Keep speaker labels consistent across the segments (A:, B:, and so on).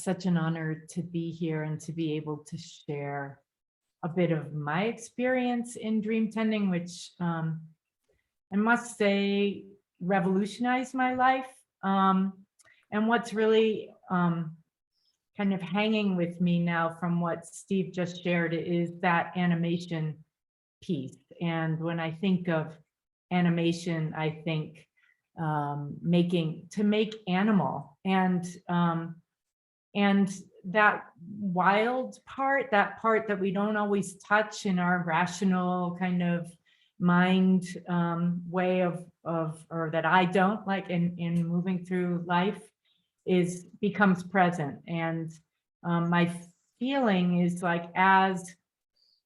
A: such an honor to be here and to be able to share a bit of my experience in dream tending, which I must say revolutionized my life. And what's really kind of hanging with me now from what Steve just shared is that animation piece. And when I think of animation, I think make animal, and that wild part, that part that we don't always touch in our rational kind of mind way of or that I don't like in moving through life becomes present. And my feeling is like as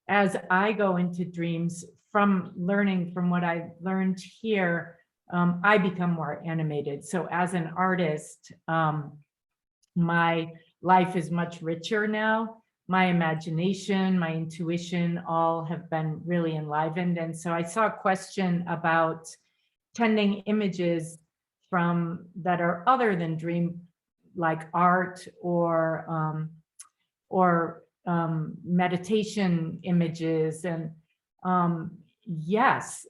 A: I go into dreams, from learning from what I've learned here, I become more animated. So as an artist, my life is much richer now. My imagination, my intuition, all have been really enlivened. And so I saw a question about tending images from that are other than dream, like art or meditation images. And yes,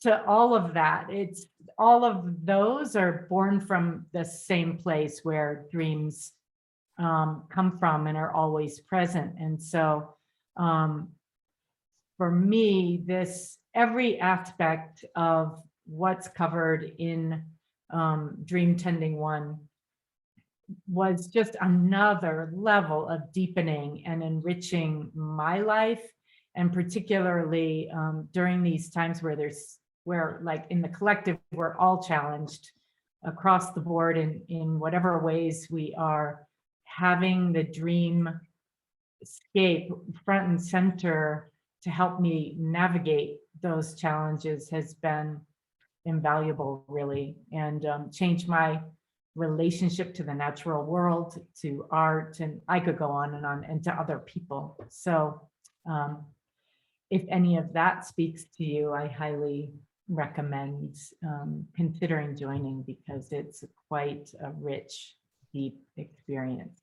A: to all of that. It's all of those are born from the same place where dreams come from and are always present. And so for me, every aspect of what's covered in Dream Tending 1 was just another level of deepening and enriching my life. And particularly during these times where like in the collective, we're all challenged across the board in whatever ways we are, having the dream scape front and center to help me navigate those challenges has been invaluable, really, and changed my relationship to the natural world, to art, and I could go on, and to other people. So if any of that speaks to you, I highly recommend considering joining, because it's quite a rich, deep experience.